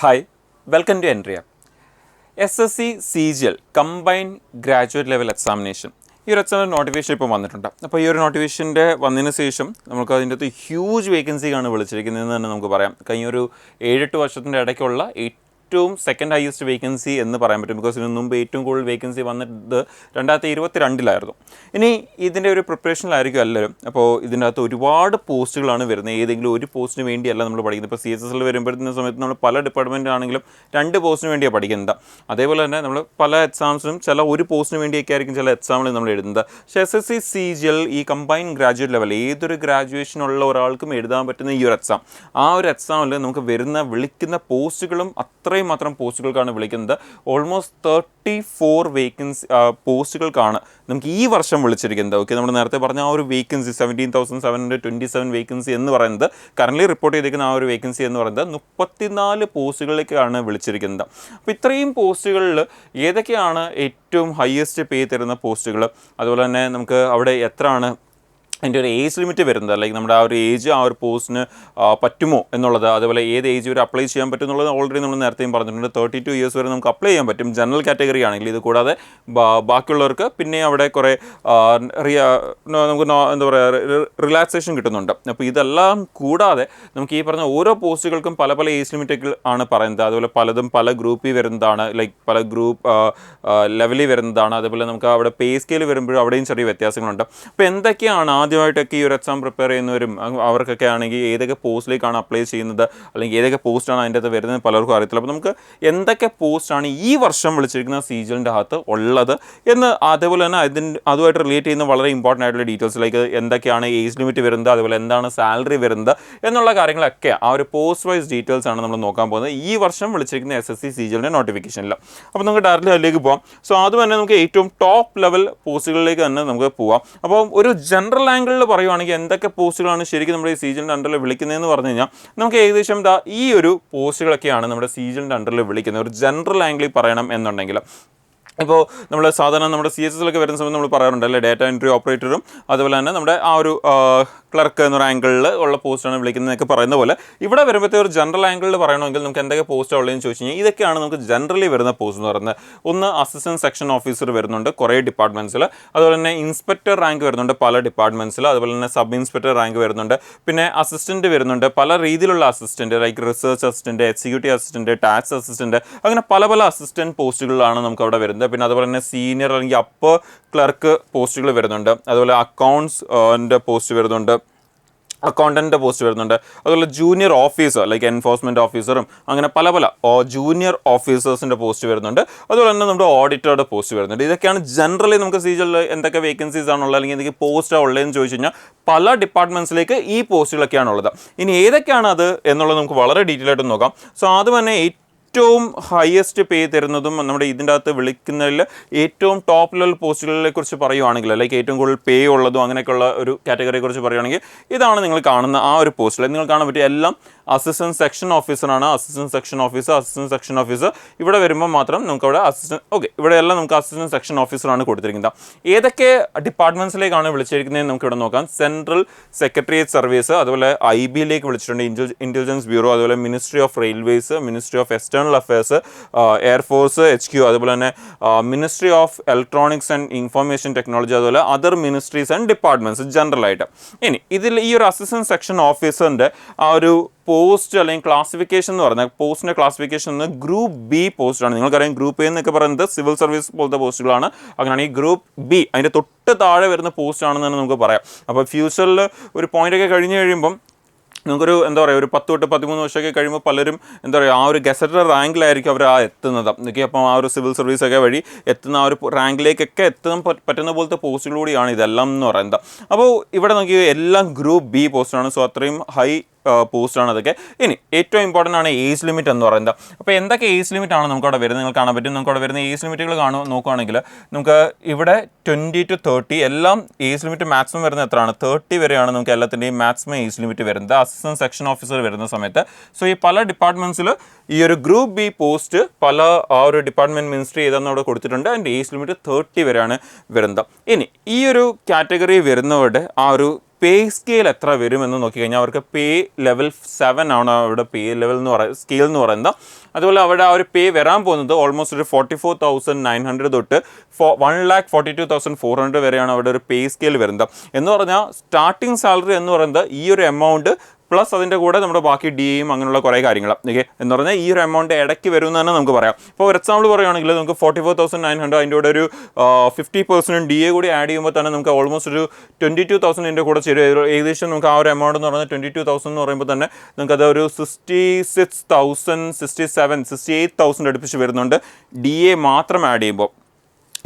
Hi, welcome to എൻട്രിയ. SSC CGL combined graduate level examination ഈ ഒരു എക്സാമിൻ്റെ നോട്ടിഫിക്കേഷൻ ഇപ്പോൾ വന്നിട്ടുണ്ട്. അപ്പോൾ ഈ ഒരു നോട്ടിഫിക്കേഷൻ്റെ വന്നതിന് ശേഷം നമുക്ക് അതിൻ്റെ അകത്ത് ഹ്യൂജ് വേക്കൻസിയാണ് വിളിച്ചിരിക്കുന്നതെന്ന് തന്നെ നമുക്ക് പറയാം. കഴിഞ്ഞ ഒരു 7-8 വർഷത്തിൻ്റെ ഇടയ്ക്കുള്ള ഏറ്റവും സെക്കൻഡ് ഹയസ്റ്റ് വേക്കൻസി എന്ന് പറയാൻ പറ്റും. ബിക്കോസ് ഇതിന് മുമ്പ് ഏറ്റവും കൂടുതൽ വേക്കൻസി വന്നത് 2022 ഇനി ഇതിൻ്റെ ഒരു പ്രിപ്പറേഷനിലായിരിക്കും എല്ലാവരും. അപ്പോൾ ഇതിൻ്റെ അകത്ത് ഒരുപാട് പോസ്റ്റുകളാണ് വരുന്നത്. ഏതെങ്കിലും ഒരു പോസ്റ്റിന് വേണ്ടിയല്ല നമ്മൾ പഠിക്കുന്നത്. ഇപ്പോൾ CSSL വരുമ്പോഴത്തെ സമയത്ത് നമ്മൾ പല ഡിപ്പാർട്ട്മെൻറ്റ് ആണെങ്കിലും 2 പോസ്റ്റിന് വേണ്ടിയാണ് പഠിക്കുന്നത്. അതേപോലെ തന്നെ നമ്മൾ പല എക്സാംസിനും ചില ഒരു പോസ്റ്റിന് വേണ്ടിയൊക്കെ ആയിരിക്കും ചില എക്സാമിൽ നമ്മൾ എഴുതുന്നത്. പക്ഷേ SSC CGL ഈ കമ്പൈൻഡ് ഗ്രാജുവേറ്റ് ലെവൽ ഏതൊരു ഗ്രാജുവേഷനുള്ള ഒരാൾക്കും എഴുതാൻ പറ്റുന്ന ഈ ഒരു എക്സാം, ആ ഒരു എക്സാമിൽ നമുക്ക് വിളിക്കുന്ന പോസ്റ്റുകളും മാത്രം പോസ്റ്റുകൾക്കാണ് വിളിക്കുന്നത്. ഓൾമോസ്റ്റ് 34 വേക്കൻസി പോസ്റ്റുകൾക്കാണ് നമുക്ക് ഈ വർഷം വിളിച്ചിരിക്കുന്നത്. ഓക്കെ, നമ്മൾ നേരത്തെ പറഞ്ഞ ആ ഒരു വേക്കൻസി 17,727 വേക്കൻസി എന്ന് പറയുന്നത് കറൻ്റ്ലി റിപ്പോർട്ട് ചെയ്തിരിക്കുന്ന ആ ഒരു വേക്കൻസി എന്ന് പറയുന്നത് 34 പോസ്റ്റുകളിലേക്കാണ് വിളിച്ചിരിക്കുന്നത്. അപ്പോൾ ഇത്രയും പോസ്റ്റുകളിൽ ഏതൊക്കെയാണ് ഏറ്റവും ഹയസ്റ്റ് പേ തരുന്ന പോസ്റ്റുകൾ, അതുപോലെ തന്നെ നമുക്ക് അവിടെ എത്രയാണ് അതിൻ്റെ ഒരു ഏജ് ലിമിറ്റ് വരുന്നത്, അല്ലെങ്കിൽ നമ്മുടെ ആ ഒരു ഏജ് ആ ഒരു പോസ്റ്റിന് പറ്റുമോ എന്നുള്ളത്, അതുപോലെ ഏത് ഏജ് വരെ അപ്ലൈ ചെയ്യാൻ പറ്റും എന്നുള്ളത് ഓൾറെഡി നമ്മൾ നേരത്തെയും പറഞ്ഞിട്ടുണ്ട്. 32 ഇയേഴ്സ് വരെ നമുക്ക് അപ്ലൈ ചെയ്യാൻ പറ്റും ജനറൽ കാറ്റഗറി ആണെങ്കിൽ. ഇത് കൂടാതെ ബാക്കിയുള്ളവർക്ക് പിന്നെ അവിടെ കുറേ നമുക്ക് എന്താ പറയുക റിലാക്സേഷൻ കിട്ടുന്നുണ്ട്. അപ്പോൾ ഇതെല്ലാം കൂടാതെ നമുക്ക് ഈ പറഞ്ഞ ഓരോ പോസ്റ്റുകൾക്കും പല ഏജ് ലിമിറ്റുകൾ ആണ് പറയുന്നത്. അതുപോലെ പലതും പല ഗ്രൂപ്പിൽ വരുന്നതാണ്, ലൈക്ക് പല ഗ്രൂപ്പ് ലെവലിൽ വരുന്നതാണ്. അതുപോലെ നമുക്ക് അവിടെ പേ സ്കെയിൽ വരുമ്പോഴും അവിടെയും ചെറിയ വ്യത്യാസങ്ങളുണ്ട്. അപ്പോൾ എന്തൊക്കെയാണ് ആദ്യമായിട്ടൊക്കെ ഈ ഒരു എക്സാം പ്രിപ്പയർ ചെയ്യുന്നവരും അവർക്കൊക്കെ ആണെങ്കിൽ ഏതൊക്കെ പോസ്റ്റിലേക്കാണ് അപ്ലൈ ചെയ്യുന്നത്, അല്ലെങ്കിൽ ഏതൊക്കെ പോസ്റ്റാണ് അതിൻ്റെ അകത്ത് വരുന്നത് പലർക്കും അറിയത്തില്ല. അപ്പോൾ നമുക്ക് എന്തൊക്കെ പോസ്റ്റാണ് ഈ വർഷം വിളിച്ചിരിക്കുന്ന CGLൻ്റെ അകത്ത് ഉള്ളത് എന്ന്, അതേപോലെ തന്നെ അതുമായിട്ട് റിലേറ്റ് ചെയ്യുന്ന വളരെ ഇമ്പോർട്ടൻ്റ് ആയിട്ടുള്ള ഡീറ്റെയിൽസിലേക്ക് എന്തൊക്കെയാണ് ഏജ് ലിമിറ്റ് വരുന്നത്, അതുപോലെ എന്താണ് സാലറി വരുന്നത് എന്നുള്ള കാര്യങ്ങളൊക്കെ ആ ഒരു പോസ്റ്റ് വൈസ് ഡീറ്റെയിൽസ് ആണ് നമ്മൾ നോക്കാൻ പോകുന്നത് ഈ വർഷം വിളിച്ചിരിക്കുന്ന SSC CGLൻ്റെ നോട്ടിഫിക്കേഷനിൽ. അപ്പോൾ നമുക്ക് ഡയറക്റ്റ്ലി അതിലേക്ക് പോകാം. സോ അതും തന്നെ നമുക്ക് ഏറ്റവും ടോപ്പ് ലെവൽ പോസ്റ്റുകളിലേക്ക് തന്നെ നമുക്ക് പോവാം. അപ്പോൾ ഒരു ജനറൽ ആംഗിളിൽ പറയുവാണെങ്കിൽ എന്തൊക്കെ പോസ്റ്റുകളാണ് ശരിക്കും നമ്മുടെ ഈ CGLൻ്റെ അണ്ടറിൽ വിളിക്കുന്നതെന്ന് പറഞ്ഞു കഴിഞ്ഞാൽ നമുക്ക് ഏകദേശം ഈ ഒരു പോസ്റ്റുകളൊക്കെയാണ് നമ്മുടെ CGLൻ്റെ അണ്ടറിൽ വിളിക്കുന്നത്. ഒരു ജനറൽ ആംഗിളിൽ പറയണം എന്നുണ്ടെങ്കിൽ ഇപ്പോൾ നമ്മൾ സാധാരണ നമ്മുടെ CSSL ഒക്കെ വരുന്ന സമയത്ത് നമ്മൾ പറയാറുണ്ട് അല്ലേ, ഡാറ്റ എൻട്രി ഓപ്പറേറ്ററും അതുപോലെ തന്നെ നമ്മുടെ ആ ഒരു ക്ലർക്ക് എന്നൊരു ആംഗിളിൽ ഉള്ള പോസ്റ്റാണ് വിളിക്കുന്നതൊക്കെ പറയുന്ന പോലെ ഇവിടെ വരുമ്പോഴത്തെ ഒരു ജനറൽ ആംഗിളിൽ പറയണമെങ്കിൽ നമുക്ക് എന്തൊക്കെ പോസ്റ്റാണ് ഉള്ളതെന്ന് ചോദിച്ചു കഴിഞ്ഞാൽ ഇതൊക്കെയാണ് നമുക്ക് ജനറലി വരുന്ന പോസ്റ്റ് എന്ന് പറയുന്നത്. ഒന്ന് അസിസ്റ്റൻറ്റ് സെക്ഷൻ ഓഫീസർ വരുന്നുണ്ട് കുറേ ഡിപ്പാർട്ട്മെൻറ്റ്സിൽ, അതുപോലെ തന്നെ ഇൻസ്പെക്ടർ റാങ്ക് വരുന്നുണ്ട് പല ഡിപ്പാർട്ട്മെൻറ്റ്സിൽ, അതുപോലെ തന്നെ സബ് ഇൻസ്പെക്ടർ റാങ്ക് വരുന്നുണ്ട്, പിന്നെ അസിസ്റ്റൻറ്റ് വരുന്നുണ്ട്, പല രീതിയിലുള്ള assistant like research assistant, executive assistant, tax assistant, അങ്ങനെ പല അസിസ്റ്റൻറ്റ് പോസ്റ്റുകളാണ് നമുക്ക് അവിടെ വരുന്നത്. പിന്നെ അതുപോലെ തന്നെ സീനിയർ അല്ലെങ്കിൽ അപ്പർ ക്ലർക്ക് പോസ്റ്റുകൾ വരുന്നുണ്ട്, അതുപോലെ അക്കൗണ്ട്സിൻ്റെ പോസ്റ്റ് വരുന്നുണ്ട്, അക്കൗണ്ടൻറ്റിൻ്റെ പോസ്റ്റ് വരുന്നുണ്ട്, അതുപോലെ ജൂനിയർ ഓഫീസർ ലൈക്ക് എൻഫോഴ്സ്മെൻറ്റ് ഓഫീസറും അങ്ങനെ പല ജൂനിയർ ഓഫീസേഴ്സിൻ്റെ പോസ്റ്റ് വരുന്നുണ്ട്, അതുപോലെ തന്നെ നമ്മുടെ ഓഡിറ്ററുടെ പോസ്റ്റ് വരുന്നുണ്ട്. ഇതൊക്കെയാണ് ജനറലി നമുക്ക് CGL എന്തൊക്കെ വേക്കൻസീസ് ആണുള്ളത് അല്ലെങ്കിൽ എന്തൊക്കെ പോസ്റ്റാണ് ഉള്ളതെന്ന് ചോദിച്ചു കഴിഞ്ഞാൽ പല ഡിപ്പാർട്ട്മെൻറ്റ്സിലേക്ക് ഈ പോസ്റ്റുകളൊക്കെയാണ് ഉള്ളത്. ഇനി ഏതൊക്കെയാണ് അത് എന്നുള്ളത് നമുക്ക് വളരെ ഡീറ്റെയിൽ ആയിട്ട് നോക്കാം. സോ അത് തന്നെ ഏറ്റവും ഹയസ്റ്റ് പേ തരുന്നതും നമ്മുടെ ഇതിൻ്റെ അകത്ത് വിളിക്കുന്നതിൽ ഏറ്റവും ടോപ്പ് ലെവൽ പോസ്റ്റുകളെ കുറിച്ച് പറയുവാണെങ്കിൽ ലൈക്ക് ഏറ്റവും കൂടുതൽ പേ ഉള്ളതും അങ്ങനെയൊക്കെയുള്ള ഒരു കാറ്റഗറിയെ കുറിച്ച് പറയുകയാണെങ്കിൽ ഇതാണ് നിങ്ങൾ കാണുന്ന ആ ഒരു പോസ്റ്റിൽ നിങ്ങൾ കാണാൻ പറ്റിയ എല്ലാം അസിസ്റ്റൻറ്റ് സെക്ഷൻ ഓഫീസറാണ്. അസിസ്റ്റൻറ്റ് സെക്ഷൻ ഓഫീസർ ഇവിടെ വരുമ്പോൾ മാത്രം നമുക്ക് അവിടെ ഇവിടെയെല്ലാം നമുക്ക് അസിസ്റ്റൻറ്റ് സെക്ഷൻ ഓഫീസറാണ് കൊടുത്തിരിക്കുന്നത്. ഏതൊക്കെ ഡിപ്പാർട്ട്മെൻറ്റ്സിലേക്കാണ് വിളിച്ചിരിക്കുന്നതെന്ന് നമുക്ക് ഇവിടെ നോക്കാം. സെൻട്രൽ സെക്രട്ടേറിയറ്റ് സർവീസ്, അതുപോലെ IB വിളിച്ചിട്ടുണ്ട്, ഇൻ്റലിജൻസ് ബ്യൂറോ, അതുപോലെ ministry of railways, ministry of external affairs, air force HQ, അതുപോലെ തന്നെ ministry of electronics and information technology, അതുപോലെ അതർ മിനിസ്ട്രീസ് ആൻഡ് ഡിപ്പാർട്ട്മെൻറ്റ്സ് ജനറലായിട്ട്. ഇനി ഇതിൽ ഈ ഒരു അസിസ്റ്റൻറ്റ് സെക്ഷൻ ഓഫീസറിൻ്റെ ആ ഒരു പോസ്റ്റ് അല്ലെങ്കിൽ ക്ലാസിഫിക്കേഷൻ എന്ന് പറഞ്ഞാൽ പോസ്റ്റിൻ്റെ ക്ലാസിഫിക്കേഷൻ എന്ന് ഗ്രൂപ്പ് B പോസ്റ്റാണ്. നിങ്ങൾക്കറിയാം ഗ്രൂപ്പ് A എന്നൊക്കെ പറയുന്നത് സിവിൽ സർവീസ് പോലത്തെ പോസ്റ്റുകളാണ്. അങ്ങനെയാണ് ഈ ഗ്രൂപ്പ് B അതിൻ്റെ തൊട്ട് താഴെ വരുന്ന പോസ്റ്റ് ആണെന്ന് തന്നെ നമുക്ക് പറയാം. അപ്പോൾ ഫ്യൂച്ചറിൽ ഒരു പോയിൻ്റൊക്കെ കഴിഞ്ഞ് കഴിയുമ്പം നമുക്കൊരു എന്താ പറയുക ഒരു 10 തൊട്ട് 13 വർഷമൊക്കെ കഴിയുമ്പോൾ പലരും എന്താ പറയുക ആ ഒരു ഗസറ്റഡ് റാങ്കിലായിരിക്കും അവർ എത്തുന്നത്. ഓക്കെ, അപ്പം ആ ഒരു സിവിൽ സർവീസൊക്കെ വഴി എത്തുന്ന ആ ഒരു റാങ്കിലേക്കൊക്കെ എത്താൻ പറ്റുന്ന പോലത്തെ പോസ്റ്റുകളിലൂടെയാണ് ഇതെല്ലാം എന്ന് പറയുന്നത്. അപ്പോൾ ഇവിടെ നോക്കി എല്ലാം ഗ്രൂപ്പ് B പോസ്റ്റാണ്. സോ അത്രയും ഹൈ പോസ്റ്റാണ് അതൊക്കെ. ഇനി ഏറ്റവും ഇമ്പോർട്ടൻ്റ് ആണ് ഏജ് ലിമിറ്റ് എന്ന് പറയുന്നത്. അപ്പോൾ എന്തൊക്കെ ഏജ് ലിമിറ്റ് ആണ് നമുക്ക് അവിടെ വരുന്നത് നിങ്ങൾ കാണാൻ പറ്റും. നമുക്ക് അവിടെ വരുന്ന ഏജ് ലിമിറ്റുകൾ നോക്കുകയാണെങ്കിൽ നമുക്ക് ഇവിടെ 20 to 30 എല്ലാം ഏജ് ലിമിറ്റ് മാക്സിമം വരുന്നത് എത്രയാണ് 30 വരെയാണ് നമുക്ക് എല്ലാത്തിൻ്റെയും മാക്സിമം ഏജ് ലിമിറ്റ് വരുന്നത് അസിസ്റ്റൻറ്റ് സെക്ഷൻ ഓഫീസർ വരുന്ന സമയത്ത്. സോ ഈ പല ഡിപ്പാർട്ട്മെൻറ്റ്സിൽ ഈ ഒരു ഗ്രൂപ്പ് B പോസ്റ്റ് പല ആ ഒരു ഡിപ്പാർട്ട്മെൻറ്റ് മിനിസ്ട്രി ഏതെന്ന് അവിടെ കൊടുത്തിട്ടുണ്ട്. അതിൻ്റെ ഏജ് ലിമിറ്റ് 30 വരെയാണ് വരുന്നത്. ഇനി ഈ ഒരു കാറ്റഗറി വരുന്നവരുടെ ആ ഒരു പേ സ്കെയിൽ എത്ര വരുമെന്ന് നോക്കിക്കഴിഞ്ഞാൽ അവർക്ക് പേ ലെവൽ 7 ആണ് അവിടെ പേ ലെവൽ എന്ന് പറയുന്നത്, സ്കെയിൽ എന്ന് പറയുന്നത്. അതുപോലെ അവിടെ ആ ഒരു പേ വരാൻ പോകുന്നത് ഓൾമോസ്റ്റ് ഒരു 44,900 തൊട്ട് 1,42,400 വരെയാണ് അവിടെ ഒരു പേ സ്കെയിൽ വരുന്നത്. എന്ന് പറഞ്ഞാൽ സ്റ്റാർട്ടിങ് സാലറി എന്ന് പറയുന്നത് ഈ ഒരു എമൗണ്ട് പ്ലസ് അതിൻ്റെ കൂടെ നമ്മുടെ ബാക്കി ഡി എയും അങ്ങനെയുള്ള കുറേ കാര്യങ്ങൾ. ഓക്കെ, എന്ന് പറഞ്ഞാൽ ഈ ഒരു എമൗണ്ട് ഇടയ്ക്ക് വരുമെന്ന് തന്നെ നമുക്ക് പറയാം. ഇപ്പോൾ ഒരു എക്സാമ്പിൾ പറയുകയാണെങ്കിൽ നമുക്ക് 44,900 അതിൻ്റെ കൂടെ ഒരു 50% ഡി എ കൂടി ആഡ് ചെയ്യുമ്പോൾ തന്നെ നമുക്ക് ഓൾമോസ്റ്റ് ഒരു 22,000 കൂടെ ചേരും. ഏകദേശം നമുക്ക് ആ ഒരു എമൗണ്ട് എന്ന് പറയുന്നത് 22,000 എന്ന് പറയുമ്പോൾ തന്നെ നമുക്കത് ഒരു 68,000 അടുപ്പിച്ച് വരുന്നുണ്ട് ഡി എ മാത്രം ആഡ് ചെയ്യുമ്പോൾ.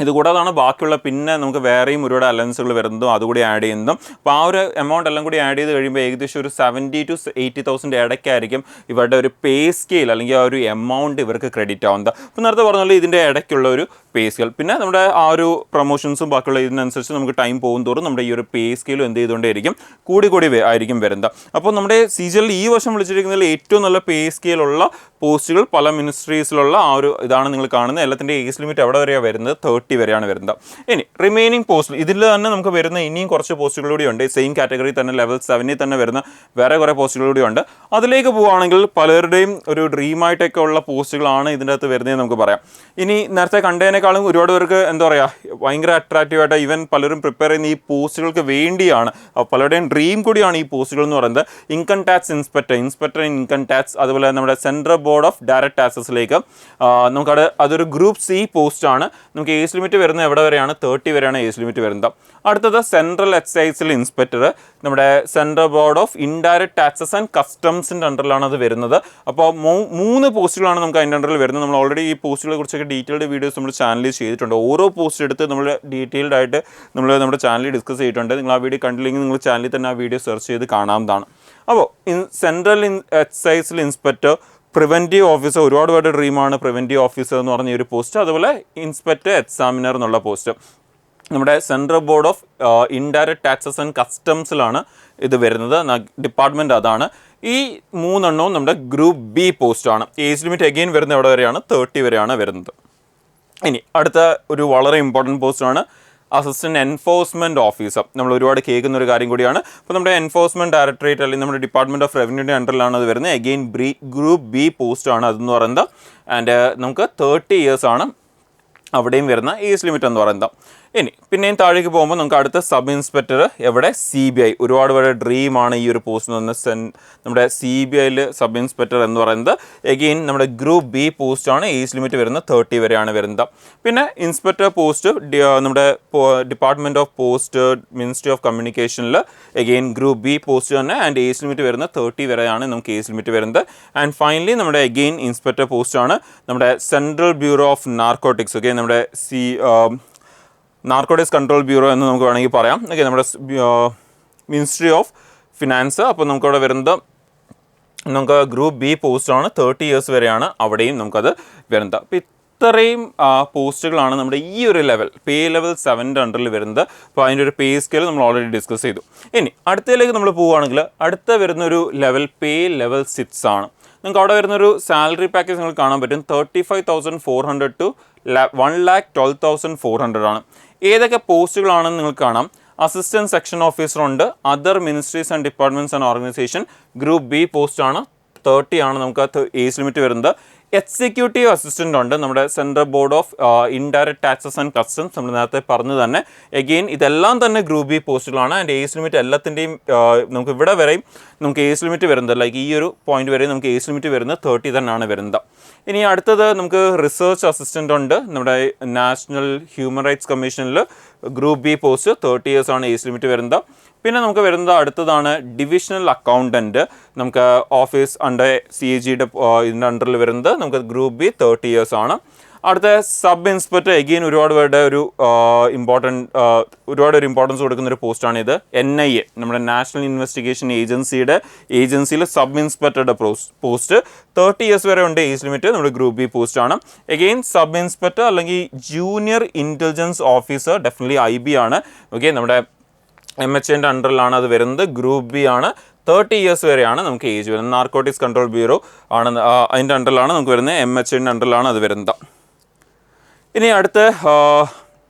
ഇതുകൂടാതാണ് ബാക്കിയുള്ള പിന്നെ നമുക്ക് വേറെയും ഒരുപാട് അലവൻസുകൾ വരുന്നതും അതുകൂടി ആഡ് ചെയ്യുന്നതും. അപ്പോൾ ആ ഒരു എമൗണ്ട് എല്ലാം കൂടി ആഡ് ചെയ്ത് കഴിയുമ്പോൾ ഏകദേശം ഒരു 70,000 to 80,000 ഇടയ്ക്കായിരിക്കും ഇവരുടെ ഒരു പേ സ്കെയിൽ അല്ലെങ്കിൽ ആ ഒരു എമൗണ്ട് ഇവർക്ക് ക്രെഡിറ്റ് ആവുന്നത്. അപ്പോൾ നേരത്തെ പറഞ്ഞാൽ ഇതിൻ്റെ ഇടയ്ക്കുള്ള ഒരു പേ സ്കെയിൽ. പിന്നെ നമ്മുടെ ആ ഒരു പ്രൊമോഷൻസും ബാക്കിയുള്ള ഇതിനനുസരിച്ച് നമുക്ക് ടൈം പോകും തോറും നമ്മുടെ ഈ ഒരു പേ സ്കെയിലും എന്ത് ചെയ്തുകൊണ്ടേയിരിക്കും കൂടി ആയിരിക്കും വരുന്നത്. അപ്പോൾ നമ്മുടെ CGL ഈ വർഷം വിളിച്ചിരിക്കുന്നതിൽ ഏറ്റവും നല്ല പേ സ്കെയിലുള്ള പോസ്റ്റുകൾ പല മിനിസ്ട്രീസിലുള്ള ആ ഒരു ഇതാണ് നിങ്ങൾ കാണുന്നത്. എല്ലാത്തിൻ്റെ ഏജ് ലിമിറ്റ് എവിടെ വരെയാണ് വരുന്നത്? 30 വരെയാണ് വരുന്നത്. ഇനി റിമൈനിങ് പോസ്റ്റ് ഇതിൽ തന്നെ നമുക്ക് വരുന്ന ഇനിയും കുറച്ച് പോസ്റ്റുകൾ കൂടി ഉണ്ട്. സെയിം കാറ്റഗറി തന്നെ ലെവൽ 7 തന്നെ വരുന്ന വേറെ കുറേ പോസ്റ്റുകൾ കൂടി ഉണ്ട്. അതിലേക്ക് പോവുകയാണെങ്കിൽ പലരുടെയും ഒരു ഡ്രീമായിട്ടൊക്കെ ഉള്ള പോസ്റ്റുകളാണ് ഇതിൻ്റെ അകത്ത് വരുന്നതെന്ന് നമുക്ക് പറയാം. ഇനി നേരത്തെ കണ്ടതിനേക്കാളും ഒരുപാട് പേർക്ക് എന്താ പറയുക ഭയങ്കര അട്രാക്റ്റീവായിട്ട് ഈവൻ പലരും പ്രിപ്പയർ ചെയ്യുന്ന ഈ പോസ്റ്റുകൾക്ക് വേണ്ടിയാണ്, പലരുടെയും ഡ്രീം കൂടിയാണ് ഈ പോസ്റ്റുകൾ എന്ന് പറയുന്നത്. Income tax inspector in income tax, അതുപോലെ നമ്മുടെ സെൻട്രൽ ബോർഡ് ഓഫ് ഡയറക്റ്റ് ടാക്സസിലേക്ക് നമുക്കത് അതൊരു ഗ്രൂപ്പ് C പോസ്റ്റാണ്. നമുക്ക് ഏജ് ലിമിറ്റ് വരുന്നത് എവിടെ വരെയാണ്? 30 വരെയാണ് ഏജ് ലിമിറ്റ് വരുന്നത്. അടുത്തത് സെൻട്രൽ എക്സൈസിൽ ഇൻസ്പെക്ടർ, നമ്മുടെ central board of indirect taxes and കസ്റ്റംസിൻ്റെ അണ്ടറിലാണ് അത് വരുന്നത്. അപ്പോൾ 3 പോസ്റ്റുകളാണ് നമുക്ക് അതിൻ്റെ അണ്ടറിൽ വരുന്നത്. നമ്മൾ ഓൾറെഡി ഈ പോസ്റ്റുകളെ കുറിച്ചൊക്കെ ഡീറ്റെയിൽഡ് വീഡിയോസ് നമ്മൾ ചാനലിൽ ചെയ്തിട്ടുണ്ട്. ഓരോ പോസ്റ്റ് എടുത്ത് നമ്മൾ ഡീറ്റെയിൽഡ് ആയിട്ട് നമ്മൾ നമ്മുടെ ചാനലിൽ ഡിസ്കസ് ചെയ്തിട്ടുണ്ട്. നിങ്ങൾ ആ വീഡിയോ കണ്ടില്ലെങ്കിൽ നിങ്ങൾ ചാനലിൽ തന്നെ ആ വീഡിയോ സെർച്ച് ചെയ്ത് കാണാവുന്നതാണ്. അപ്പോൾ സെൻട്രൽ എക്സൈസിൽ ഇൻസ്പെക്ടർ, പ്രിവെൻറ്റീവ് ഓഫീസർ, ഒരുപാട് പേരുടെ ഡ്രീമാണ് പ്രിവെൻറ്റീവ് ഓഫീസർ എന്ന് പറഞ്ഞ ഒരു പോസ്റ്റ്. അതുപോലെ ഇൻസ്പെക്ടർ എക്സാമിനർ എന്നുള്ള പോസ്റ്റ് നമ്മുടെ central board of indirect taxes and കസ്റ്റംസിലാണ് ഇത് വരുന്നത്. ഡിപ്പാർട്ട്മെൻറ്റ് അതാണ്. ഈ 3 എണ്ണവും നമ്മുടെ ഗ്രൂപ്പ് B പോസ്റ്റാണ്. ഏജ് ലിമിറ്റ് അഗെയിൻ വരുന്നത് എവിടെ വരെയാണ്? 30 വരെയാണ് വരുന്നത്. ഇനി അടുത്ത ഒരു വളരെ ഇമ്പോർട്ടൻറ്റ് പോസ്റ്റാണ് അസിസ്റ്റൻറ്റ് എൻഫോഴ്സ്മെൻറ്റ് ഓഫീസർ. നമ്മൾ ഒരുപാട് കേൾക്കുന്ന ഒരു കാര്യം കൂടിയാണ്. അപ്പോൾ നമ്മുടെ എൻഫോഴ്സ്മെൻറ്റ് ഡയറക്ടറേറ്റ് അല്ലെങ്കിൽ നമ്മുടെ ഡിപ്പാർട്ട്മെൻറ്റ് ഓഫ് റവന്യൂൻ്റെ അണ്ടറിലാണ് അത് വരുന്നത്. അഗെയിൻ ഗ്രൂപ്പ് B പോസ്റ്റാണ് അതെന്ന് പറയുന്നത്. ആൻഡ് നമുക്ക് 30 years ആണ് അവിടെയും വരുന്ന ഏജ് ലിമിറ്റ് എന്ന് പറയുന്നത്. ഇനി പിന്നെയും താഴേക്ക് പോകുമ്പോൾ നമുക്ക് അടുത്ത സബ് ഇൻസ്പെക്ടർ എവിടെ? CBI. ഒരുപാട് പേരുടെ ഡ്രീമാണ് ഈ ഒരു പോസ്റ്റ് എന്ന് പറഞ്ഞാൽ നമ്മുടെ CBIയിൽ സബ് ഇൻസ്പെക്ടർ എന്ന് പറയുന്നത്. എഗെയിൻ നമ്മുടെ ഗ്രൂപ്പ് B പോസ്റ്റാണ്. ഏജ് ലിമിറ്റ് വരുന്നത് 30 വരെയാണ് വരുന്നത്. പിന്നെ ഇൻസ്പെക്ടർ പോസ്റ്റ് നമ്മുടെ department of post ministry of കമ്മ്യൂണിക്കേഷനിൽ എഗെയിൻ ഗ്രൂപ്പ് B പോസ്റ്റ് തന്നെ. ആൻഡ് ഏജ് ലിമിറ്റ് വരുന്നത് 30 വരെയാണ് നമുക്ക് ഏജ് ലിമിറ്റ് വരുന്നത്. ആൻഡ് ഫൈനലി നമ്മുടെ എഗെയിൻ ഇൻസ്പെക്ടർ പോസ്റ്റാണ് നമ്മുടെ central bureau of narcotics. Okay, നമ്മുടെ നാർക്കോട്ടിക്സ് കൺട്രോൾ ബ്യൂറോ എന്ന് നമുക്ക് വേണമെങ്കിൽ പറയാം. ഓക്കെ, നമ്മുടെ മിനിസ്ട്രി ഓഫ് ഫിനാൻസ്. അപ്പോൾ നമുക്കവിടെ വരുന്നത് നമുക്ക് ഗ്രൂപ്പ് B പോസ്റ്റാണ്. 30 years വരെയാണ് അവിടെയും നമുക്കത് വരുന്നത്. അപ്പോൾ ഇത്രയും പോസ്റ്റുകളാണ് നമ്മുടെ ഈ ഒരു ലെവൽ പേ ലെവൽ 7 അണ്ടറിൽ വരുന്നത്. അപ്പോൾ അതിൻ്റെ ഒരു പേ സ്കെയിൽ നമ്മൾ ഓൾറെഡി ഡിസ്കസ് ചെയ്തു. ഇനി അടുത്തതിലേക്ക് നമ്മൾ പോവുകയാണെങ്കിൽ അടുത്ത വരുന്നൊരു ലെവൽ പേ ലെവൽ 6 ആണ്. നിങ്ങൾക്ക് അവിടെ വരുന്നൊരു സാലറി പാക്കേജ് നിങ്ങൾക്ക് കാണാൻ പറ്റും. 35,400 to 1,12,400 ആണ്. ഏതൊക്കെ പോസ്റ്റുകളാണെന്ന് നിങ്ങൾക്ക് കാണാം. അസിസ്റ്റൻറ്റ് സെക്ഷൻ ഓഫീസർ ഉണ്ട്. Other ministries and departments and organisation group B പോസ്റ്റാണ്. 30 ആണ് നമുക്ക് ഏജ് ലിമിറ്റ് വരുന്നത്. എക്സിക്യൂട്ടീവ് അസിസ്റ്റൻ്റ് ഉണ്ട് നമ്മുടെ central board of indirect taxes and customs. നമ്മൾ നേരത്തെ പറഞ്ഞു തന്നെ എഗെയിൻ ഇതെല്ലാം തന്നെ ഗ്രൂപ്പ് B പോസ്റ്റുകളാണ്. ആൻഡ് ഏജ് ലിമിറ്റ് എല്ലാത്തിൻ്റെയും നമുക്ക് ഇവിടെ വരെയും നമുക്ക് ഏജ് ലിമിറ്റ് വരുന്നത് ലൈക്ക് ഈ ഒരു പോയിന്റ് വരെയും നമുക്ക് ഏജ് ലിമിറ്റ് വരുന്നത് 30 തന്നെയാണ് വരുന്നത്. ഇനി അടുത്തത് നമുക്ക് റിസർച്ച് അസിസ്റ്റൻ്റ് ഉണ്ട് നമ്മുടെ നാഷണൽ ഹ്യൂമൻ റൈറ്റ്സ് കമ്മീഷനിൽ ഗ്രൂപ്പ് B പോസ്റ്റ്. 30 years ആണ് ഏജ് ലിമിറ്റ് വരുന്നത്. പിന്നെ നമുക്ക് വരുന്നത് അടുത്തതാണ് ഡിവിഷണൽ അക്കൗണ്ടൻറ്റ്. നമുക്ക് ഓഫീസ് അണ്ടർ CAGയുടെ ഇതിൻ്റെ അണ്ടറിൽ വരുന്നത് നമുക്ക് ഗ്രൂപ്പ് B 30 years ആണ്. അടുത്ത സബ് ഇൻസ്പെക്ടർ എഗെയിൻ ഒരുപാട് പേരുടെ ഒരു ഇമ്പോർട്ടൻസ് കൊടുക്കുന്ന ഒരു പോസ്റ്റാണ് ഇത്. NIA നമ്മുടെ നാഷണൽ ഇൻവെസ്റ്റിഗേഷൻ ഏജൻസിയിൽ സബ് ഇൻസ്പെക്ടറുടെ പോസ്റ്റ് 30 years വരെ ഉണ്ട് ഏജ് ലിമിറ്റ്. നമ്മുടെ ഗ്രൂപ്പ് B പോസ്റ്റാണ്. എഗെയിൻ സബ് ഇൻസ്പെക്ടർ അല്ലെങ്കിൽ junior intelligence officer definitely IB ആണ്. ഓക്കെ, നമ്മുടെ MHAൻ്റെ അണ്ടറിലാണ് അത് വരുന്നത്. ഗ്രൂപ്പ് B ആണ്. 30 years വരെയാണ് നമുക്ക് ഏജ് വരുന്നത്. നാർക്കോട്ടിക്സ് കൺട്രോൾ ബ്യൂറോ ആണ് അതിൻ്റെ അണ്ടറിലാണ് നമുക്ക് വരുന്നത്. MHAൻ്റെ അണ്ടറിലാണ് അത് വരുന്നത്. ഇനി അടുത്ത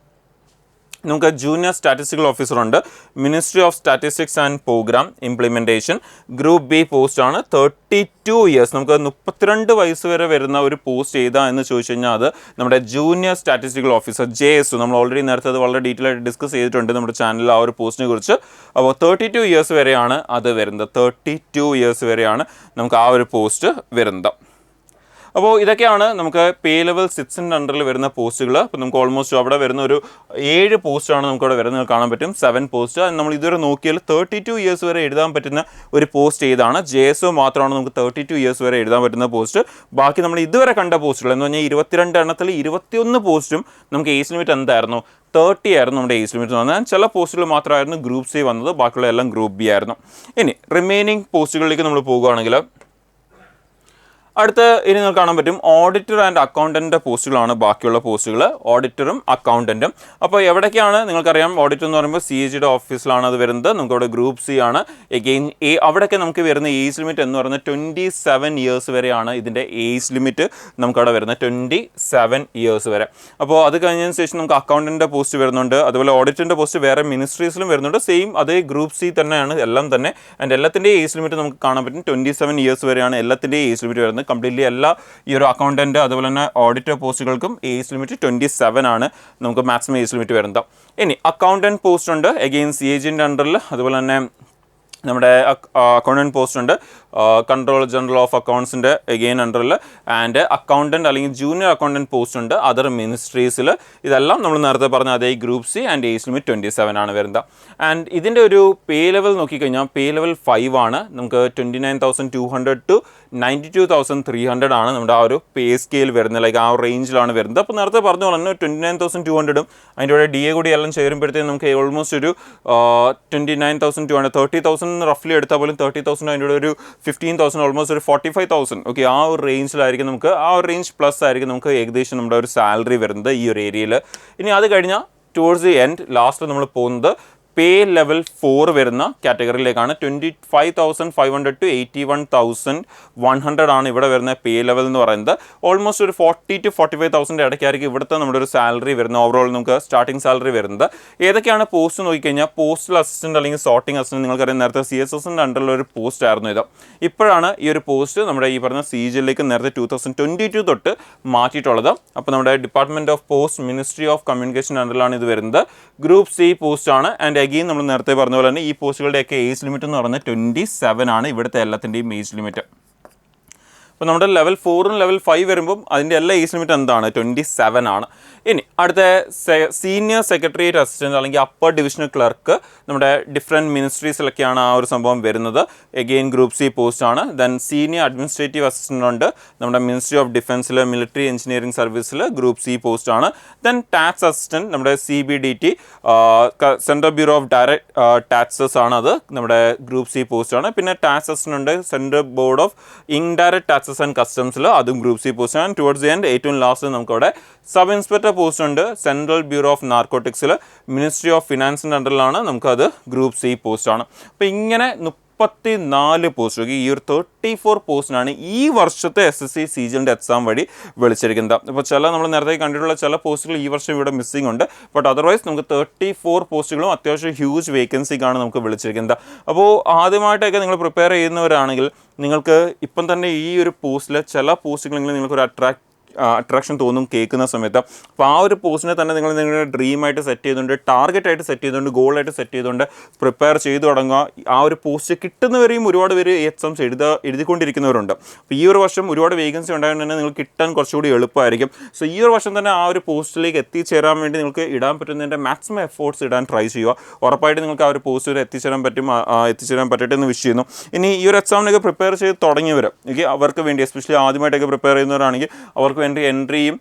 നമുക്ക് ജൂനിയർ സ്റ്റാറ്റിസ്റ്റിക്കൽ ഓഫീസർ ഉണ്ട്, ministry of statistics and programme implementation, group B പോസ്റ്റാണ്, 32 ഇയേഴ്സ്. നമുക്ക് 32 വയസ്സ് വരെ വരുന്ന ഒരു പോസ്റ്റ് ഏതാ എന്ന് ചോദിച്ചു കഴിഞ്ഞാൽ അത് നമ്മുടെ ജൂനിയർ സ്റ്റാറ്റിസ്റ്റിക്കൽ ഓഫീസർ JSO. നമ്മൾ ഓൾറെഡി നേരത്തെ അത് വളരെ ഡീറ്റെയിൽ ആയിട്ട് ഡിസ്കസ് ചെയ്തിട്ടുണ്ട് നമ്മുടെ ചാനലിൽ ആ ഒരു പോസ്റ്റിനെ കുറിച്ച്. അപ്പോൾ 32 ഇയേഴ്സ് വരെയാണ് അത് വരുന്നത്. 32 ഇയേഴ്സ് വരെയാണ് നമുക്ക് ആ ഒരു പോസ്റ്റ് വരുന്നത്. അപ്പോൾ ഇതൊക്കെയാണ് നമുക്ക് പേ ലെവൽ 6ൻ്റെ അണ്ടറിൽ വരുന്ന പോസ്റ്റുകൾ. അപ്പോൾ നമുക്ക് ഓൾമോസ്റ്റ് അവിടെ വരുന്ന ഒരു 7 പോസ്റ്റാണ് നമുക്കവിടെ വരുന്നത് കാണാൻ പറ്റും. 7 പോസ്റ്റ്. നമ്മൾ ഇതുവരെ നോക്കിയാൽ 32 ഇയേഴ്സ് വരെ എഴുതാൻ പറ്റുന്ന ഒരു പോസ്റ്റ് ഏതാണ്? JSO മാത്രമാണ് നമുക്ക് 32 ഇയേഴ്സ് വരെ എഴുതാൻ പറ്റുന്ന പോസ്റ്റ്. ബാക്കി നമ്മൾ ഇതുവരെ കണ്ട പോസ്റ്റുകൾ എന്ന് പറഞ്ഞാൽ 22 എണ്ണത്തിൽ 21 പോസ്റ്റും നമുക്ക് ഏജ് ലിമിറ്റ് എന്തായിരുന്നു? 30 ആയിരുന്നു നമ്മുടെ ഏജ് ലിമിറ്റ് എന്ന് പറഞ്ഞാൽ. ചില പോസ്റ്റുകൾ മാത്രമായിരുന്നു ഗ്രൂപ്പ് C വന്നത്, ബാക്കിയുള്ള എല്ലാം ഗ്രൂപ്പ് B ആയിരുന്നു. ഇനി റിമൈനിങ് പോസ്റ്റുകളിലേക്ക് നമ്മൾ പോകുകയാണെങ്കിൽ അടുത്ത ഇനി നിങ്ങൾക്ക് കാണാൻ പറ്റും ഓഡിറ്റർ ആൻഡ് അക്കൗണ്ടൻ്റ് പോസ്റ്റുകളാണ് ബാക്കിയുള്ള പോസ്റ്റുകൾ, ഓഡിറ്ററും അക്കൗണ്ടൻറ്റും. അപ്പോൾ എവിടേക്കാണ് നിങ്ങൾക്കറിയാം, ഓഡിറ്റർ എന്ന് പറയുമ്പോൾ CAGയുടെ ഓഫീസിലാണ് അത് വരുന്നത്. നമുക്കവിടെ ഗ്രൂപ്പ് C ആണ്. എഗെയിൻ അവിടെയൊക്കെ നമുക്ക് വരുന്ന ഏജ് ലിമിറ്റ് എന്ന് പറയുന്നത് 27 ഇയേഴ്സ് വരെയാണ് ഇതിൻ്റെ ഏജ് ലിമിറ്റ് നമുക്കവിടെ വരുന്നത്, 27 ഇയേഴ്സ് വരെ. അപ്പോൾ അത് കഴിഞ്ഞതിന് ശേഷം നമുക്ക് അക്കൗണ്ടൻ്റെ പോസ്റ്റ് വരുന്നുണ്ട്, അതുപോലെ ഓഡിറ്ററിൻ്റെ പോസ്റ്റ് വേറെ മിനിസ്ട്രീസിലും വരുന്നുണ്ട്. സെയിം അതേ ഗ്രൂപ്പ് C തന്നെയാണ് എല്ലാം തന്നെ. ആൻഡ് എല്ലാത്തിൻ്റെ ഏജ് ലിമിറ്റ് നമുക്ക് കാണാൻ പറ്റും 27 ഇയേഴ്സ് വരെയാണ് എല്ലാത്തിൻ്റെ ഏജ് ലിമിറ്റ് വരുന്നത്. കംപ്ലീറ്റ്ലി എല്ലാ ഈ ഒരു അക്കൗണ്ടൻറ്റ് അതുപോലെ തന്നെ ഓഡിറ്റർ പോസ്റ്റുകൾക്കും ഏജ് ലിമിറ്റ് 27 ആണ് നമുക്ക് മാക്സിമം ഏജ് ലിമിറ്റ് വരുന്നത്. ഇനി അക്കൗണ്ടൻറ്റ് പോസ്റ്റ് ഉണ്ട് എഗെയിൻ CAGൻ്റെ അണ്ടറിൽ. അതുപോലെ തന്നെ നമ്മുടെ അക്കൗണ്ടൻറ്റ് പോസ്റ്റ് ഉണ്ട് കൺട്രോളർ ജനറൽ ഓഫ് അക്കൗണ്ട്സിൻ്റെ എഗെയിൻ അണ്ടറിൽ. ആൻഡ് അക്കൗണ്ടൻറ്റ് അല്ലെങ്കിൽ ജൂനിയർ അക്കൗണ്ടൻറ്റ് പോസ്റ്റ് ഉണ്ട് അതർ മിനിസ്ട്രീസിൽ. ഇതെല്ലാം നമ്മൾ നേരത്തെ പറഞ്ഞ അതേ group C and age limit 27 ആണ് വരുന്നത്. ആൻഡ് ഇതിൻ്റെ ഒരു പേ ലെവൽ നോക്കിക്കഴിഞ്ഞാൽ പേ ലെവൽ 5 ആണ്. നമുക്ക് 29,200 to 92,300 ആണ് നമ്മുടെ ആ ഒരു പേ സ്കെയിൽ വരുന്നത്, ലൈക്ക് ആ റേഞ്ചിലാണ് വരുന്നത്. അപ്പോൾ നേരത്തെ പറഞ്ഞ പോലെ തന്നെ 29,200 അതിൻ്റെ കൂടെ DA കൂടി എല്ലാം ചേരുമ്പോഴത്തേക്കും നമുക്ക് ഓൾമോസ്റ്റ് ഒരു 29,200 30,000 റഫ്ലി എടുത്താൽ പോലും 30,000 അതിൻ്റെ കൂടെ ഒരു 15,000 ഓൾമോസ്റ്റ് ഒരു 45,000 ഓക്കെ ആ ഒരു റേഞ്ചിലായിരിക്കും നമുക്ക്, ആ ഒരു റേഞ്ച് പ്ലസ് ആയിരിക്കും നമുക്ക് ഏകദേശം നമ്മുടെ ഒരു സാലറി വരുന്നത് ഈ ഒരു ഏരിയയിൽ. ഇനി അത് കഴിഞ്ഞാൽ ടുവേർഡ്സ് ദി എൻഡ് ലാസ്റ്റ് നമ്മൾ പോകുന്നത് പേ ലെവൽ 4 വരുന്ന കാറ്റഗറിയിലേക്കാണ്. 25,500 to 81,100 ആണ് ഇവിടെ വരുന്ന പേ ലെവൽ എന്ന് പറയുന്നത്. ഓൾമോസ്റ്റ് ഒരു 40,000 to 45,000 ഇടയ്ക്കായിരിക്കും ഇവിടുത്തെ നമ്മുടെ ഒരു സാലറി വരുന്നത്. ഓവറോൾ നമുക്ക് സ്റ്റാർട്ടിംഗ് സാലറി വരുന്നത്. ഏതൊക്കെയാണ് പോസ്റ്റ് നോക്കിക്കഴിഞ്ഞാൽ പോസ്റ്റൽ അസിസ്റ്റൻറ്റ് അല്ലെങ്കിൽ സോർട്ടിംഗ് അസിസ്റ്റൻറ്റ്, നിങ്ങൾക്കറിയാം നേരത്തെ CSSൻ്റെ അണ്ടറിലുള്ള ഒരു പോസ്റ്റ് ആയിരുന്നു ഇത്. ഇപ്പോഴാണ് ഈ ഒരു പോസ്റ്റ് നമ്മുടെ ഈ പറഞ്ഞ CAGയിലേക്ക് നേരത്തെ 2022 തൊട്ട് മാറ്റിയിട്ടുള്ളത്. അപ്പോൾ നമ്മുടെ department of post ministry of communication അണ്ടറിലാണ് ഇത് വരുന്നത്. ഗ്രൂപ്പ് C പോസ്റ്റ് ആണ്. ആൻഡ് അഗെയിൻ നമ്മൾ നേരത്തെ പറഞ്ഞ പോലെ തന്നെ ഈ പോസ്റ്റുകളുടെയൊക്കെ ഏജ് ലിമിറ്റ് എന്ന് പറയുന്നത് 27 ആണ് ഇവിടുത്തെ എല്ലാത്തിൻ്റെയും ഏജ് ലിമിറ്റ്. അപ്പോൾ നമ്മുടെ ലെവൽ 4 ലെവൽ 5 വരുമ്പം അതിൻ്റെ എല്ലാ ഏജ് ലിമിറ്റ് എന്താണ്? 27 ആണ്. ഇനി അടുത്ത സീനിയർ സെക്രട്ടേറിയറ്റ് അസിസ്റ്റൻറ്റ് അല്ലെങ്കിൽ അപ്പർ ഡിവിഷണൽ ക്ലർക്ക് നമ്മുടെ ഡിഫറെൻറ്റ് മിനിസ്ട്രീസിലൊക്കെയാണ് ആ ഒരു സംഭവം വരുന്നത്. എഗെയിൻ ഗ്രൂപ്പ് C പോസ്റ്റാണ്. ദെൻ സീനിയർ അഡ്മിനിസ്ട്രേറ്റീവ് അസിസ്റ്റൻ്റ് ഉണ്ട് നമ്മുടെ മിനിസ്ട്രി ഓഫ് ഡിഫൻസിൽ മിലിറ്ററി എഞ്ചിനീയറിംഗ് സർവീസിൽ ഗ്രൂപ്പ് C പോസ്റ്റാണ്. ദെൻ ടാക്സ് അസിസ്റ്റൻറ്റ് നമ്മുടെ CBDT central bureau of direct taxes ആണ്, അത് നമ്മുടെ ഗ്രൂപ്പ് C പോസ്റ്റാണ്. പിന്നെ ടാക്സ് അസിസ്റ്റൻ്റ് ഉണ്ട് central board of indirect taxes and കസ്റ്റംസിൽ, അതും ഗ്രൂപ്പ് C പോസ്റ്റാണ്. ടുവേർഡ്സ് ദി എൻഡ് ഏറ്റവും ലാസ്റ്റ് നമുക്കവിടെ സബ് ഇൻസ്പെക്ടർ പോസ്റ്റ് ഉണ്ട് സെൻട്രൽ ബ്യൂറോ ഓഫ് നാർക്കോട്ടിക്സിൽ മിനിസ്ട്രി ഓഫ് ഫിനാൻസിൻ്റെ അണ്ടറിലാണ്, നമുക്കത് ഗ്രൂപ്പ് C പോസ്റ്റാണ്. അപ്പോൾ ഇങ്ങനെ 34 പോസ്റ്റ്, ഈ ഒരു 34 പോസ്റ്റിനാണ് ഈ വർഷത്തെ SSC CGLൻ്റെ എക്സാം വഴി വിളിച്ചിരിക്കുന്നത്. അപ്പോൾ ചില നമ്മൾ നേരത്തെ കണ്ടിട്ടുള്ള ചില പോസ്റ്റുകൾ ഈ വർഷം ഇവിടെ മിസ്സിംഗ് ഉണ്ട്. ബട്ട് അതർവൈസ് നമുക്ക് 34 പോസ്റ്റുകളും അത്യാവശ്യം ഹ്യൂജ് വേക്കൻസിക്കാണ് നമുക്ക് വിളിച്ചിരിക്കുന്നത്. അപ്പോൾ ആദ്യമായിട്ടൊക്കെ നിങ്ങൾ പ്രിപ്പയർ ചെയ്യുന്നവരാണെങ്കിൽ നിങ്ങൾക്ക് ഇപ്പം തന്നെ ഈ ഒരു പോസ്റ്റിൽ ചില പോസ്റ്റുകളെങ്കിലും നിങ്ങൾക്കൊരു അട്രാക്ഷൻ തോന്നും കേൾക്കുന്ന സമയത്ത്. അപ്പോൾ ആ ഒരു പോസ്റ്റിനെ തന്നെ നിങ്ങൾ നിങ്ങളുടെ ഡ്രീമായിട്ട് സെറ്റ് ചെയ്തുകൊണ്ട് ടാർഗറ്റായിട്ട് സെറ്റ് ചെയ്തുകൊണ്ട് ഗോളായിട്ട് സെറ്റ് ചെയ്തുകൊണ്ട് പ്രിപ്പയർ ചെയ്തു തുടങ്ങുക. ആ ഒരു പോസ്റ്റ് കിട്ടുന്നവരെയും ഒരുപാട് പേര് എക്സാംസ് എഴുതിക്കൊണ്ടിരിക്കുന്നവരുണ്ട്. അപ്പോൾ ഈ ഒരു വർഷം ഒരുപാട് വേക്കൻസി ഉണ്ടായതുകൊണ്ട് തന്നെ നിങ്ങൾക്ക് കിട്ടാൻ കുറച്ചുകൂടി എളുപ്പമായിരിക്കും. സോ ഈ ഒരു വർഷം തന്നെ ആ ഒരു പോസ്റ്റിലേക്ക് എത്തിച്ചേരാൻ വേണ്ടി നിങ്ങൾക്ക് ഇടാൻ പറ്റുന്നതിൻ്റെ മാക്സിമം എഫോർട്സ് ഇടാൻ ട്രൈ ചെയ്യുക. ഉറപ്പായിട്ട് നിങ്ങൾക്ക് ആ ഒരു പോസ്റ്റ് വരെ എത്തിച്ചേരാൻ പറ്റട്ടെ എന്ന് വിഷ് ചെയ്യുന്നു. ഇനി ഈ ഒരു എക്സാമിനൊക്കെ പ്രിപ്പയർ ചെയ്ത് തുടങ്ങിയവർ അവർക്ക് വേണ്ടി എസ്പെഷ്യലി ആദ്യമായിട്ടൊക്കെ പ്രിപ്പയർ ചെയ്യുന്നവരാണെങ്കിൽ അവർക്ക് എൻട്രിയും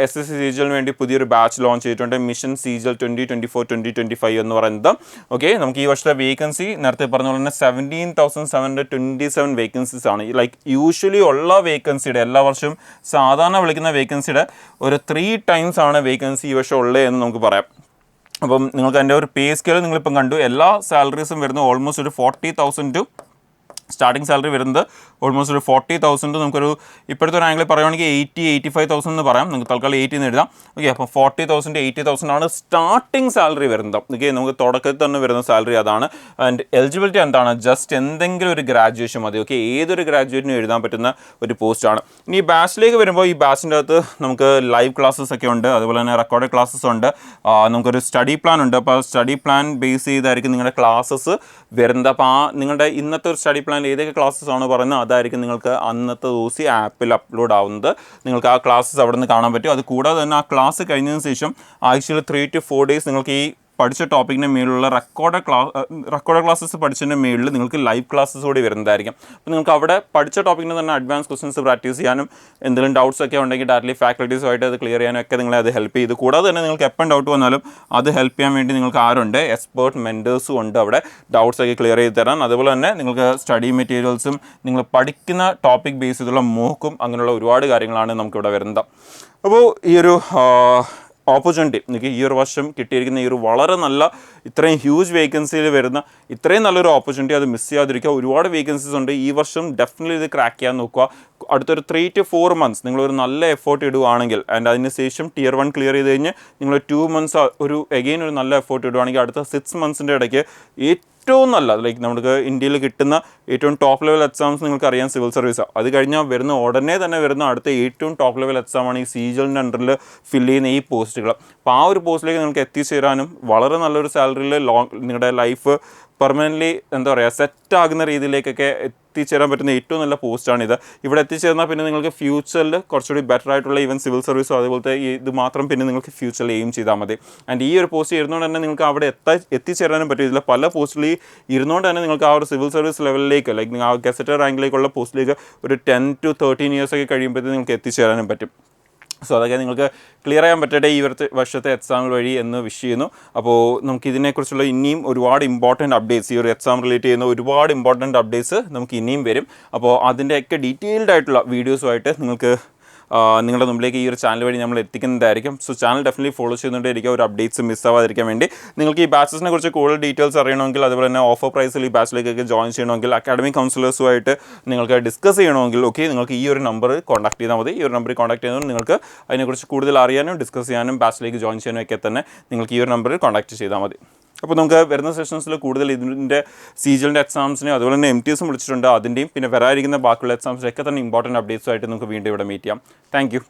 SSC CGL വേണ്ടി പുതിയൊരു ബാച്ച് ലോഞ്ച് ചെയ്തിട്ടുണ്ട്, മിഷൻ CGL 2024-2025 എന്ന് പറയുന്നത്. ഓക്കെ, നമുക്ക് ഈ വർഷത്തെ വേക്കൻസി നേരത്തെ പറഞ്ഞ പോലെ തന്നെ 17,727 വേക്കൻസീസ് ആണ്. ലൈക്ക് യൂഷ്വലി ഉള്ള വേക്കൻസിയുടെ എല്ലാ വർഷവും സാധാരണ വിളിക്കുന്ന വേക്കൻസിയുടെ ഒരു 3 times ആണ് വേക്കൻസി ഈ വർഷം ഉള്ളത് എന്ന് നമുക്ക് പറയാം. അപ്പം നിങ്ങൾക്ക് അതിൻ്റെ ഒരു പേ സ്കെയിൽ നിങ്ങളിപ്പം കണ്ടു. എല്ലാ സാലറീസും വരുന്നത് ഓൾമോസ്റ്റ് ഒരു 40,000 to സ്റ്റാർട്ടിംഗ് സാലറി വരുന്നത് ഓൾമോസ്റ്റ് ഒരു 40,000 നമുക്കൊരു ഇപ്പോഴത്തെ ഒരു ആംഗിൾ പറയുകയാണെങ്കിൽ 85,000 എന്ന് പറയാം. നിങ്ങൾക്ക് തൽക്കാലം 80 എന്ന് എഴുതാം. ഓക്കെ, അപ്പോൾ 40,000 80,000 ആണ് സ്റ്റാർട്ടിംഗ് സാലറി വരുന്നത്. ഓക്കെ, നമുക്ക് തുടക്കത്തിൽ തന്നെ വരുന്ന സാലറി അതാണ്. ആൻഡ് എലിജിബിലിറ്റി എന്താണ്? ജസ്റ്റ് എന്തെങ്കിലും ഒരു ഗ്രാജുവേഷൻ മതി. ഓക്കെ, ഏതൊരു ഗ്രാജുവേറ്റിനും എഴുതാൻ പറ്റുന്ന ഒരു പോസ്റ്റാണ്. ഇനി ഈ ബാച്ചിലേക്ക് വരുമ്പോൾ ഈ ബാച്ചിൻ്റെ അകത്ത് നമുക്ക് ലൈവ് ക്ലാസ്സസ് ഒക്കെ ഉണ്ട്, അതുപോലെ തന്നെ റെക്കോർഡ് ക്ലാസ്സസ് ഉണ്ട്, നമുക്കൊരു സ്റ്റഡി പ്ലാൻ ഉണ്ട്. അപ്പോൾ സ്റ്റഡി പ്ലാൻ ബേസ് ചെയ്തായിരിക്കും നിങ്ങളുടെ ക്ലാസ്സസ് വരുന്നത്. അപ്പോൾ നിങ്ങളുടെ ഇന്നത്തെ ഒരു സ്റ്റഡി പ്ലാൻ ഏതൊക്കെ ക്ലാസ്സസ് ആണോ പറയുന്നത് അതായിരിക്കും നിങ്ങൾക്ക് അന്നത്തെ ദിവസം ആപ്പിൽ അപ്ലോഡ് ആവുന്നത്. നിങ്ങൾക്ക് ആ ക്ലാസ്സസ് അവിടെ നിന്ന് കാണാൻ പറ്റും. അത് കൂടാതെ തന്നെ ആ ക്ലാസ് കഴിഞ്ഞതിന് ശേഷം ആഴ്ചയിൽ 3 to 4 days നിങ്ങൾക്ക് ഈ പഠിച്ച ടോപ്പിക്കിൻ്റെ മേലുള്ള റെക്കോർഡ് ക്ലാസ്സസ് പഠിച്ചതിൻ്റെ മേളിൽ നിങ്ങൾക്ക് ലൈവ് ക്ലാസ്സസ് കൂടി വരുന്നതായിരിക്കും. അപ്പോൾ നിങ്ങൾക്ക് അവിടെ പഠിച്ച ടോപ്പിക്കിന് തന്നെ അഡ്വാൻസ് ക്വസ്റ്റൻസ് പ്രാക്ടീസ് ചെയ്യാനും എന്തെങ്കിലും ഡൗട്ട്സ് ഒക്കെ ഉണ്ടെങ്കിൽ ഡയറക്റ്റ്ലി ഫാക്കൽറ്റീസുമായിട്ട് അത് ക്ലിയർ ചെയ്യാനും ഒക്കെ നിങ്ങളെ അത് ഹെൽപ്പ് ചെയ്തു. കൂടാതെ തന്നെ നിങ്ങൾക്ക് എപ്പം ഡൗട്ട് വന്നാലും അത് ഹെൽപ്പ് ചെയ്യാൻ വേണ്ടി നിങ്ങൾക്ക് ആരുണ്ട്? എക്സ്പേർട്ട് മെൻറ്റേഴ്സും ഉണ്ട് അവിടെ ഡൗട്ട്സ് ഒക്കെ ക്ലിയർ ചെയ്ത് തരാൻ. അതുപോലെ തന്നെ നിങ്ങൾക്ക് സ്റ്റഡി മെറ്റീരിയൽസും നിങ്ങൾ പഠിക്കുന്ന ടോപ്പിക് ബേസ് ചെയ്തുള്ള മോക്കും അങ്ങനെയുള്ള ഒരുപാട് കാര്യങ്ങളാണ് നമുക്കിവിടെ വരുന്നത്. അപ്പോൾ ഈ ഒരു ഓപ്പർച്യൂണിറ്റി എനിക്ക് ഈ ഒരു വർഷം കിട്ടിയിരിക്കുന്ന ഈ ഒരു വളരെ നല്ല ഇത്രയും ഹ്യൂജ് വേക്കൻസിയിൽ വരുന്ന ഇത്രയും നല്ലൊരു ഓപ്പർച്യൂണിറ്റി അത് മിസ് ചെയ്യാതിരിക്കുക. ഒരുപാട് വേക്കൻസീസ് ഉണ്ട്. ഈ വർഷം ഡെഫിനറ്റ്ലി ഇത് ക്രാക്ക് ചെയ്യാൻ നോക്കുക. അടുത്തൊരു 3 to 4 months നിങ്ങളൊരു നല്ല എഫേർട്ട് ഇടുവാണെങ്കിൽ ആൻഡ് അതിന് ശേഷം Tier 1 ക്ലിയർ ചെയ്ത് കഴിഞ്ഞ് നിങ്ങൾ 2 months ഒരു നല്ല എഫേർട്ട് ഇടുവാണെങ്കിൽ അടുത്ത 6 months ഇടയ്ക്ക് ഏറ്റവും നല്ല ലൈക്ക് നമുക്ക് ഇന്ത്യയിൽ കിട്ടുന്ന ഏറ്റവും ടോപ്പ് ലെവൽ എക്സാംസ് നിങ്ങൾക്ക് അറിയാം സിവിൽ സർവീസാണ്. അത് കഴിഞ്ഞാൽ വരുന്ന ഉടനെ തന്നെ വരുന്ന അടുത്ത ഏറ്റവും ടോപ്പ് ലെവൽ എക്സാമാണ് ഈ സീജലിൻ്റെ അണ്ടറിൽ ഫില്ല് ചെയ്യുന്ന ഈ പോസ്റ്റുകൾ. അപ്പോൾ ആ ഒരു പോസ്റ്റിലേക്ക് നിങ്ങൾക്ക് എത്തിച്ചേരാനും വളരെ നല്ലൊരു സാലറിയിൽ നിങ്ങളുടെ ലൈഫ് പെർമനൻ്റ്ലി എന്താ പറയുക സെറ്റാകുന്ന രീതിയിലേക്കൊക്കെ എത്തിച്ചേരാൻ പറ്റുന്ന ഏറ്റവും നല്ല പോസ്റ്റാണിത്. ഇവിടെ എത്തിച്ചേർന്നാൽ പിന്നെ നിങ്ങൾക്ക് ഫ്യൂച്ചറിൽ കുറച്ചുകൂടി ബെറ്റർ ആയിട്ടുള്ള ഈവൻ സിവിൽ സർവീസോ അതുപോലത്തെ ഇത് മാത്രം പിന്നെ നിങ്ങൾക്ക് ഫ്യൂച്ചറിൽ എയിം ചെയ്താൽ മതി. ആൻഡ് ഈ ഒരു പോസ്റ്റ് ഇരുന്നുകൊണ്ട് തന്നെ നിങ്ങൾക്ക് അവിടെ എത്തിച്ചേരാനും പറ്റും. ഇതിൽ പല പോസ്റ്റിൽ ഇരുന്നുകൊണ്ട് തന്നെ നിങ്ങൾക്ക് ആ ഒരു സിവിൽ സർവീസ് ലെവലിലേക്ക് ലൈക്ക് ആ ഗസറ്റഡ് റാങ്കിലേക്കുള്ള പോസ്റ്റിലേക്ക് ഒരു 10 to 13 years ഒക്കെ കഴിയുമ്പോഴത്തേക്ക് നിങ്ങൾക്ക് എത്തിച്ചേരാനും പറ്റും. സോ അതൊക്കെ നിങ്ങൾക്ക് ക്ലിയർ ചെയ്യാൻ പറ്റട്ടെ ഈ വർഷത്തെ എക്സാം വഴി എന്ന് വിഷ് ചെയ്യുന്നു. അപ്പോൾ നമുക്ക് ഇതിനെക്കുറിച്ചുള്ള ഇനിയും ഒരുപാട് ഇമ്പോർട്ടൻറ്റ് അപ്ഡേറ്റ്സ് ഈ ഒരു എക്സാം റിലേറ്റ് ചെയ്യുന്ന ഒരുപാട് ഇമ്പോർട്ടൻറ്റ് അപ്ഡേറ്റ്സ് നമുക്ക് ഇനിയും വരും. അപ്പോൾ അതിൻ്റെയൊക്കെ ഡീറ്റെയിൽഡ് ആയിട്ടുള്ള വീഡിയോസുമായിട്ട് നിങ്ങൾക്ക് നിങ്ങളുടെ മുമ്പിലേക്ക് ഈ ഒരു ചാനൽ വഴി നമ്മൾ എത്തിക്കുന്നതായിരിക്കും. സോ ചാനൽ ഡെഫിനറ്റ്ലി ഫോളോ ചെയ്തുകൊണ്ടിരിക്കുക ഒരു അപ്ഡേറ്റ്സ് മിസ്സാവാതിരിക്കാൻ വേണ്ടി. നിങ്ങൾക്ക് ഈ ബാച്ചസിനെ കുറിച്ച് കൂടുതൽ ഡീറ്റെയിൽസ് അറിയണമെങ്കിൽ അതുപോലെ തന്നെ ഓഫർ പ്രൈസിൽ ഈ ബാച്ചിലേക്കൊക്കെ ജോയിൻ ചെയ്യണമെങ്കിൽ അക്കാഡമിക് കൗൺസിലേഴ്സുമായിട്ട് നിങ്ങൾക്ക് ഡിസ്കസ് ചെയ്യണമെങ്കിൽ ഓക്കെ നിങ്ങൾക്ക് ഈ ഒരു നമ്പർ കോൺടാക്ട് ചെയ്താൽ മതി. ഈ ഒരു നമ്പറിൽ കോൺടാക്ട് ചെയ്യുന്നത് നിങ്ങൾക്ക് അതിനെക്കുറിച്ച് കൂടുതൽ അറിയാനും ഡിസ്കസ് ചെയ്യാനും ബാച്ചിലേക്ക് ജോയിൻ ചെയ്യാനും ഒക്കെ തന്നെ നിങ്ങൾക്ക് ഈ ഒരു നമ്പറിൽ കോൺടാക്ട് ചെയ്താൽ മതി. അപ്പോൾ നമുക്ക് വരുന്ന സെഷൻസിൽ കൂടുതൽ ഇതിൻ്റെ സീജലിൻ്റെ എക്സാംസിനെ അതുപോലെ തന്നെ MTSും വിളിച്ചിട്ടുണ്ട്. അതിൻ്റെയും പിന്നെ വരാതിരിക്കുന്ന ബാക്കിയുള്ള എക്സാംസിലൊക്കെ തന്നെ ഇമ്പോർട്ടൻറ്റ് അപ്ഡേറ്റ്സുമായിട്ട് നമുക്ക് വീണ്ടും ഇവിടെ മീറ്റ് ചെയ്യാം. Thank you.